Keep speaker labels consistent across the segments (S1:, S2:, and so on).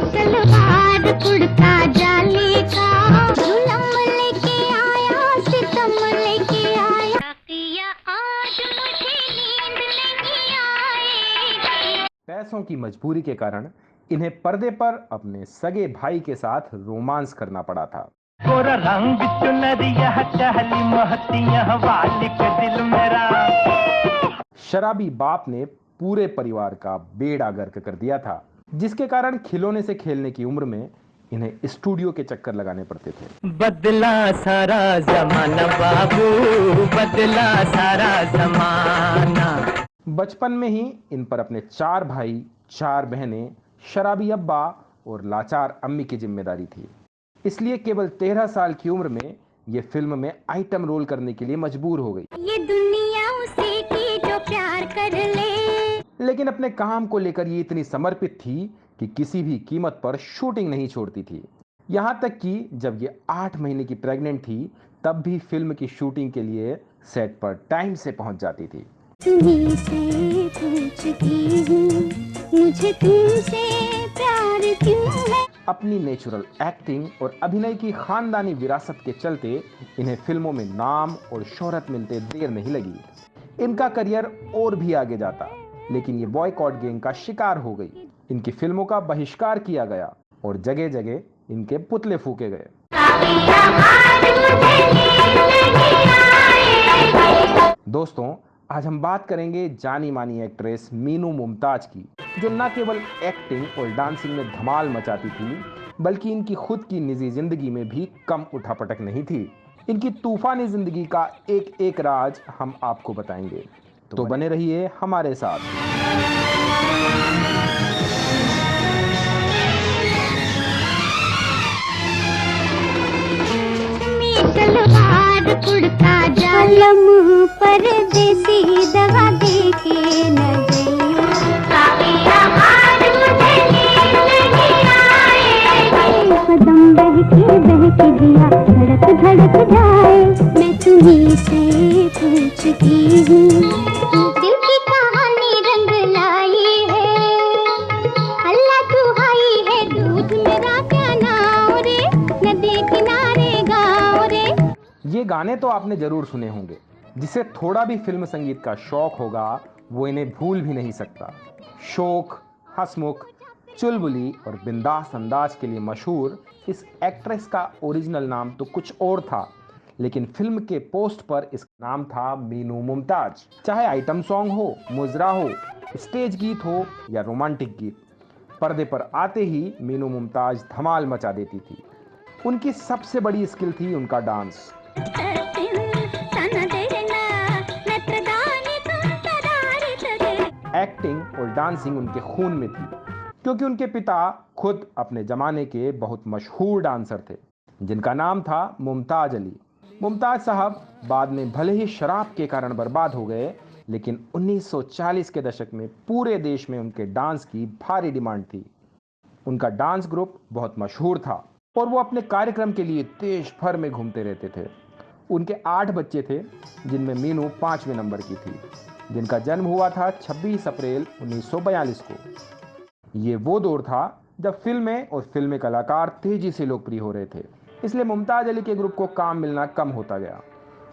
S1: सलवार कुर्ता जाली का, जुलम लेके आया सितम लेके आया, किया आज मुझे नींद नहीं आएगी।
S2: पैसों की मजबूरी के कारण इन्हें पर्दे पर अपने सगे भाई के साथ रोमांस करना पड़ा था।
S3: गोरा रंग चुनरिया चहली महतिया वाली के दिल मेरा।
S2: शराबी बाप ने पूरे परिवार का बेड़ा गर्क कर दिया था, जिसके कारण खिलौने से खेलने की उम्र में इन्हें स्टूडियो के चक्कर लगाने पड़ते थे।
S3: बदला सारा जमाना बाबू, बदला सारा जमाना।
S2: बचपन में ही इन पर अपने 4 भाई, 4 बहनें, शराबी अब्बा और लाचार अम्मी की जिम्मेदारी थी। इसलिए केवल 13 साल की उम्र में ये फिल्म में आइटम रोल करने के लिए मजबूर हो गई।
S1: ये दुनिया उसे की जो प्यार कर ले।
S2: लेकिन अपने काम को लेकर ये इतनी समर्पित थी कि किसी भी कीमत पर शूटिंग नहीं छोड़ती थी। यहाँ तक कि जब ये 8 महीने की प्रेग्नेंट थी, तब भी फिल्म की शूटिंग के लिए सेट पर टाइम से पहुंच जाती थी।
S1: तुम्हीं से पूछती हूँ, मुझे तुमसे प्यार क्यों है।
S2: अपनी नेचुरल एक्टिंग और अभिनय की खानदानी विरासत के चलते इन्हें फिल्मों में नाम और शोहरत मिलते देर नहीं लगी। इनका करियर और भी आगे जाता, लेकिन ये बॉयकॉट गैंग का शिकार हो गई। इनकी फिल्मों का बहिष्कार किया गया और जगह जगह इनके पुतले फूके गए। दोस्तों, आज हम बात करेंगे जानी मानी एक्ट्रेस मीनू मुमताज की, जो न केवल एक्टिंग और डांसिंग में धमाल मचाती थी, बल्कि इनकी खुद की निजी जिंदगी में भी कम उठापटक नहीं थी। इनकी तूफानी जिंदगी का एक एक राज हम आपको बताएंगे, तो बने रहिए हमारे साथ।
S1: सलवार कुर्ता जालम पर देसी दवा देके न कदम बहके बहके दिया धड़क धड़क जाए। मैं तुम्हीं से पूछती हूँ, दिल की कहानी रंग लाई है, अल्लाह दुहाई है दूध मेरा क्या नाम रे, नदी किनारे गाँव रे।
S2: ये गाने तो आपने जरूर सुने होंगे। जिसे थोड़ा भी फिल्म संगीत का शौक होगा वो इन्हें भूल भी नहीं सकता। शोक, हंसमुख, चुलबुली और बिंदास अंदाज के लिए मशहूर इस एक्ट्रेस का ओरिजिनल नाम तो कुछ और था, लेकिन फिल्म के पोस्ट पर इसका नाम था मीनू मुमताज। चाहे आइटम सॉन्ग हो, मुजरा हो, स्टेज गीत हो या रोमांटिक गीत, पर्दे पर आते ही मीनू मुमताज धमाल मचा देती थी। उनकी सबसे बड़ी स्किल थी उनका डांस। एक्टिंग और डांसिंग उनके खून में थी, क्योंकि उनके पिता खुद अपने जमाने के बहुत मशहूर डांसर थे, जिनका नाम था मुमताज अली। मुमताज साहब बाद में भले ही शराब के कारण बर्बाद हो गए, लेकिन 1940 के दशक में पूरे देश में उनके डांस की भारी डिमांड थी। उनका डांस ग्रुप बहुत मशहूर था और वो अपने कार्यक्रम के लिए देश भर में घूमते रहते थे। उनके 8 बच्चे थे, जिनमें मीनू 5वें नंबर की थी, जिनका जन्म हुआ था 26 अप्रैल 1942 को। ये वो दौर था जब फिल्में और फिल्मी कलाकार तेजी से लोकप्रिय हो रहे थे, इसलिए मुमताज अली के ग्रुप को काम मिलना कम होता गया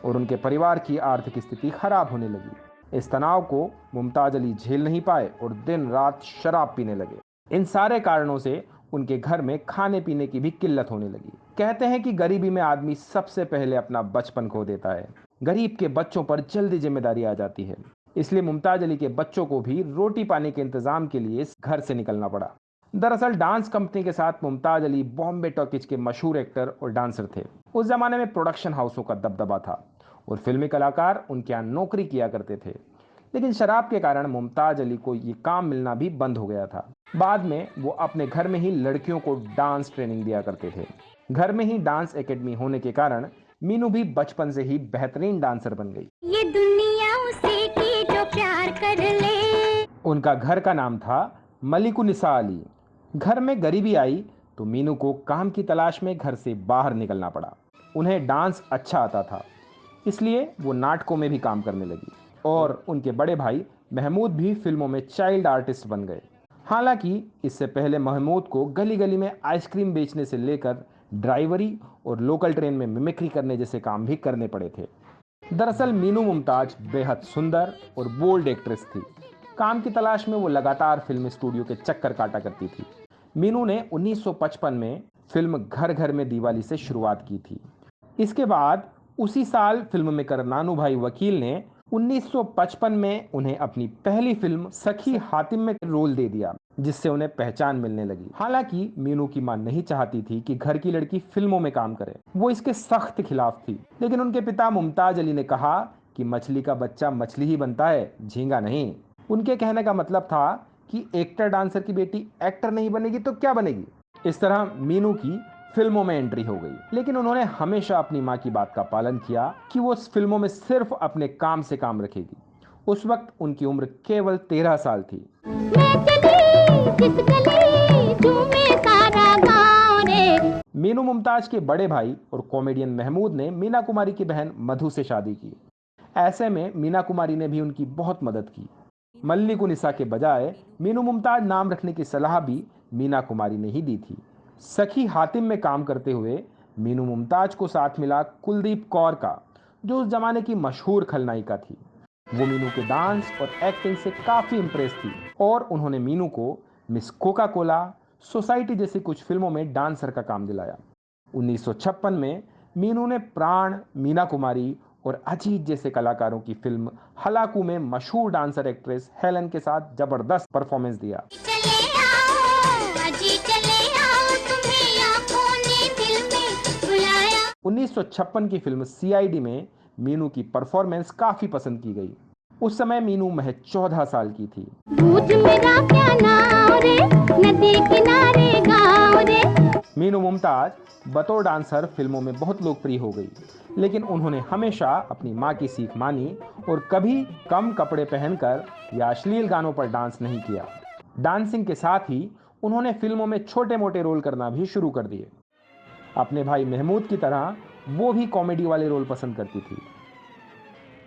S2: और उनके परिवार की आर्थिक स्थिति खराब होने लगी। इस तनाव को मुमताज अली झेल नहीं पाए और दिन रात शराब पीने लगे। इन सारे कारणों से उनके घर में खाने पीने की भी किल्लत होने लगी। कहते हैं कि गरीबी में आदमी सबसे पहले अपना बचपन खो देता है। गरीब के बच्चों पर जल्दी जिम्मेदारी आ जाती है, इसलिए मुमताज अली के बच्चों को भी रोटी पानी के इंतजाम के लिए इस घर से निकलना पड़ा। दरअसल डांस कंपनी के साथ मुमताज अली बॉम्बे टॉकीज के मशहूर एक्टर और डांसर थे। उस जमाने में प्रोडक्शन हाउसों का दबदबा था और फिल्मी कलाकार उनके यहाँ नौकरी किया करते थे, लेकिन शराब के कारण मुमताज अली को ये काम मिलना भी बंद हो गया था। बाद में वो अपने घर में ही लड़कियों को डांस ट्रेनिंग दिया करते थे। घर में ही डांस एकेडमी होने के कारण मीनू भी बचपन से ही बेहतरीन डांसर बन गई।
S1: ये दुनिया उसे की जो प्यार कर ले।
S2: उनका घर का नाम था मलिकुनिसा अली। घर में गरीबी आई तो मीनू को काम की तलाश में घर से बाहर निकलना पड़ा। उन्हें डांस अच्छा आता था, इसलिए वो नाटकों में भी काम करने लगी और उनके बड़े भाई महमूद भी फिल्मों में चाइल्ड आर्टिस्ट बन गए। हालांकि इससे पहले महमूद को गली गली में आइसक्रीम बेचने से लेकर ड्राइवरी और लोकल ट्रेन में मिमिक्री करने जैसे काम भी करने पड़े थे। दरअसल मीनू मुमताज बेहद सुंदर और बोल्ड एक्ट्रेस थी। काम की तलाश में वो लगातार फिल्म स्टूडियो के चक्कर काटा करती थी। मीनू ने 1955 में फिल्म घर घर में दीवाली से शुरुआत की थी। इसके बाद उसी साल फिल्म मेकर नानू भाई वकील ने 1955 में उन्हें अपनी पहली फिल्म सखी हातिम में रोल दे दिया, जिससे उन्हें पहचान मिलने लगी। हालांकि मीनू की मां नहीं चाहती थी कि घर की लड़की फिल्मों में काम करे, वो इसके सख्त खिलाफ थी। लेकिन उनके पिता मुमताज अली ने कहा कि मछली का बच्चा मछली ही बनता है, झींगा नहीं। उनके कहने का मतलब था कि एक्टर डांसर की बेटी एक्टर नहीं बनेगी तो क्या बनेगी। इस तरह मीनू की फिल्मों में एंट्री हो गई, लेकिन उन्होंने हमेशा अपनी मां की बात का पालन किया कि वो फिल्मों में सिर्फ अपने काम से काम रखेगी। उस वक्त उनकी उम्र केवल 13 साल थी।
S1: मैं चली जिस गली झूमे सारा गाँव रे।
S2: मीनू मुमताज के बड़े भाई और कॉमेडियन महमूद ने मीना कुमारी की बहन मधु से शादी की। ऐसे में मीना कुमारी ने भी उनकी बहुत मदद की। मल्लिकुनिसा के बजाय मीनू मुमताज नाम रखने की सलाह भी मीना कुमारी ने ही दी थी। सखी हातिम में काम करते हुए मीनू मुमताज को साथ मिला कुलदीप कौर का, जो उस जमाने की मशहूर खलनायिका थी। वो मीनू के डांस और एक्टिंग से काफी इम्प्रेस थी और उन्होंने मीनू को मिस कोका कोला, सोसाइटी जैसी कुछ फिल्मों में डांसर का काम दिलाया। 1956 में मीनू ने प्राण, मीना कुमारी और अजीत जैसे कलाकारों की फिल्म हलाकू में मशहूर डांसर एक्ट्रेस हेलन के साथ जबरदस्त परफॉर्मेंस दिया।
S1: चले आओ अजी चले आओ तुम्हें आंखों ने दिल में बुलाया।
S2: 1956 की फिल्म सीआईडी में मीनू की परफॉर्मेंस काफी पसंद की गई। उस समय मीनू महज 14 साल की थी।
S1: भूत मेरा क्या नाम रे, नदी किनारे गाँव रे।
S2: मीनू मुमताज बतौर डांसर फिल्मों में बहुत लोकप्रिय हो गई, लेकिन उन्होंने हमेशा अपनी मां की सीख मानी और कभी कम कपड़े पहनकर या अश्लील गानों पर डांस नहीं किया। डांसिंग के साथ ही उन्होंने फिल्मों में छोटे मोटे रोल करना भी शुरू कर दिए। अपने भाई महमूद की तरह वो भी कॉमेडी वाले रोल पसंद करती थी।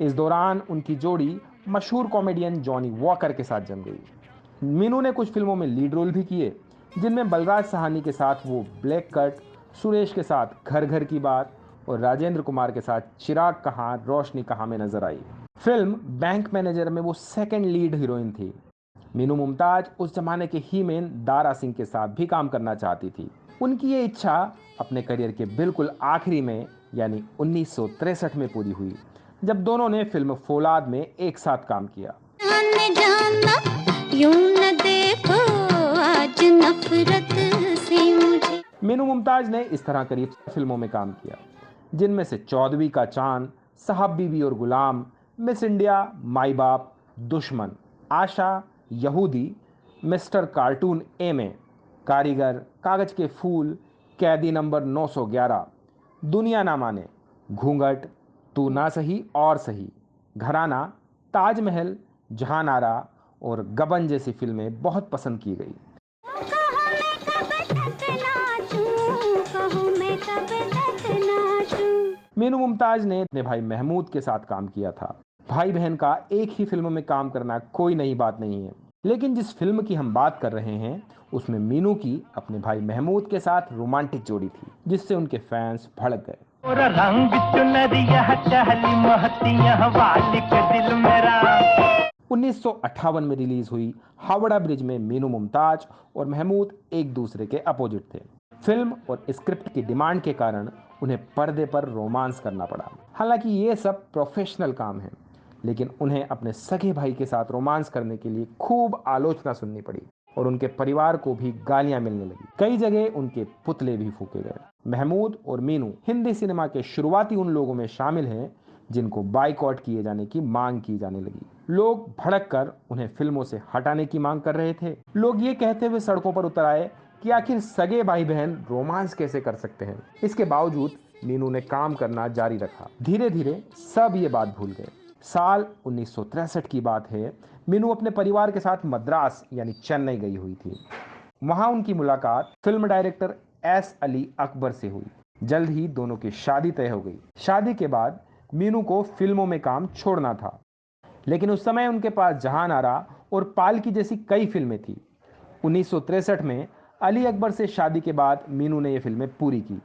S2: इस दौरान उनकी जोड़ी मशहूर कॉमेडियन जॉनी वॉकर के साथ जम गई। मीनू ने कुछ फिल्मों में लीड रोल भी किए, जिनमें बलराज साहनी के साथ वो ब्लैक कट, सुरेश के साथ घर घर की बात और राजेंद्र कुमार के साथ चिराग कहाँ रोशनी कहाँ में नजर आई। फिल्म बैंक मैनेजर में वो सेकंड लीड हीरोइन थी। मीनू मुमताज उस जमाने के हीमेन दारा सिंह के साथ भी काम करना चाहती थी। उनकी ये इच्छा अपने करियर के बिल्कुल आखिरी में यानी 1963 में पूरी हुई, जब दोनों ने फिल्म फौलाद में एक साथ काम किया।
S1: यूं न देखो आज नफरत से मुझे।
S2: मीनू मुमताज ने इस तरह करीब 100 फिल्मों में काम किया, जिनमें से 14वीं का चांद, साहब बीवी और गुलाम, मिस इंडिया, माई बाप, दुश्मन, आशा, यहूदी, मिस्टर कार्टून ए में, कारीगर, कागज के फूल, कैदी नंबर 911, दुनिया ना माने, घूंघट, तू ना सही और सही, घराना, ताजमहल, जहानारा और गबन जैसी फिल्में बहुत पसंद की गई।
S1: कहो मैं कब तक नाचूं, कहो मैं कब तक नाचूं।
S2: मीनू मुमताज ने अपने भाई महमूद के साथ काम किया था। भाई बहन का एक ही फिल्म में काम करना कोई नई बात नहीं है, लेकिन जिस फिल्म की हम बात कर रहे हैं उसमें मीनू की अपने भाई महमूद के साथ रोमांटिक जोड़ी थी, जिससे उनके फैंस भड़क गए।
S3: और रंग चुनरिया चहली महतिया वाली के दिल मेरा।
S2: 1958 में रिलीज हुई हावड़ा ब्रिज में मीनू मुमताज और महमूद एक दूसरे के अपोजिट थे। फिल्म और स्क्रिप्ट की डिमांड के कारण उन्हें पर्दे पर रोमांस करना पड़ा। हालांकि ये सब प्रोफेशनल काम है, लेकिन उन्हें अपने सगे भाई के साथ रोमांस करने के लिए खूब आलोचना सुननी पड़ी और उनके परिवार को भी गालियां मिलने लगी। कई जगह उनके पुतले भी फूके गए। महमूद और मीनू हिंदी सिनेमा के शुरुआती उन लोगों में शामिल हैं जिनको बाइकआउट किए जाने की मांग की जाने लगी। लोग भड़क कर उन्हें फिल्मों से हटाने की मांग कर रहे थे। लोग ये कहते हुए सड़कों पर उतर आए कि आखिर सगे भाई बहन रोमांस कैसे कर सकते हैं। इसके बावजूद मीनू ने काम करना जारी रखा। धीरे धीरे सब ये बात भूल गए। साल 1963 की बात है। मीनू अपने परिवार के साथ मद्रास यानी चेन्नई गई हुई थी। वहां उनकी मुलाकात film director S Ali Akbar से हुई। जल्द ही दोनों की शादी तय हो गई। शादी के बाद मीनू को फिल्मों में काम छोड़ना था, लेकिन उस समय उनके पास जहानारा और पालकी जैसी कई फिल्में थी। 1963 में अली अकबर से शादी के बाद मीनू ने ये फिल्में पूरी की।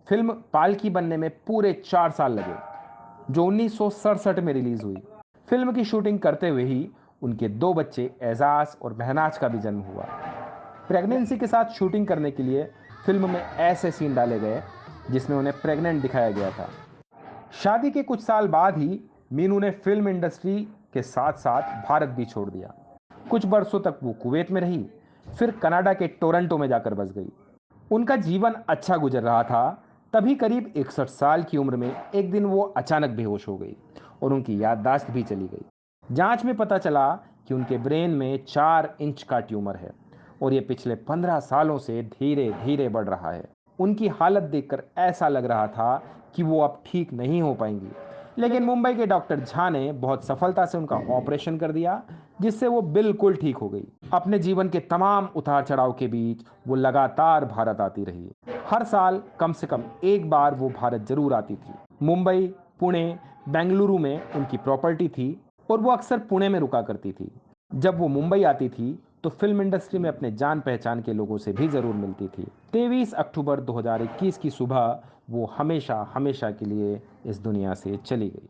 S2: फिल्म पालकी बनने में पूरे 4 साल लगे, जो 1967 में रिलीज हुई। फिल्म की शूटिंग करते हुए ही उनके 2 बच्चे एजाज और महनाज का भी जन्म हुआ। प्रेगनेंसी के साथ शूटिंग करने के लिए फिल्म में ऐसे सीन डाले गए जिसमें उन्हें प्रेग्नेंट दिखाया गया था। शादी के कुछ साल बाद ही मीनू ने फिल्म इंडस्ट्री के साथ साथ भारत भी छोड़ दिया। कुछ बरसों तक वो कुवैत में रही, फिर कनाडा के टोरंटो में जाकर बस गई। उनका जीवन अच्छा गुजर रहा था, तभी करीब 61 साल की उम्र में एक दिन वो अचानक बेहोश हो गई और उनकी याददाश्त भी चली गई। जांच में पता चला कि उनके ब्रेन में 4 इंच का ट्यूमर है और ये पिछले 15 सालों से धीरे धीरे बढ़ रहा है। उनकी हालत देखकर ऐसा लग रहा था कि वो अब ठीक नहीं हो पाएंगी, लेकिन मुंबई के डॉक्टर झा ने बहुत सफलता से उनका ऑपरेशन कर दिया, जिससे वो बिल्कुल ठीक हो गई। अपने जीवन के तमाम उतार चढ़ाव के बीच वो लगातार भारत आती रही। हर साल कम से कम एक बार वो भारत जरूर आती थी। मुंबई, पुणे, बेंगलुरु में उनकी प्रॉपर्टी थी और वो अक्सर पुणे में रुका करती थी। जब वो मुंबई आती थी तो फिल्म इंडस्ट्री में अपने जान पहचान के लोगों से भी जरूर मिलती थी। 23 अक्टूबर 2021 की सुबह वो हमेशा हमेशा के लिए इस दुनिया से चली गई।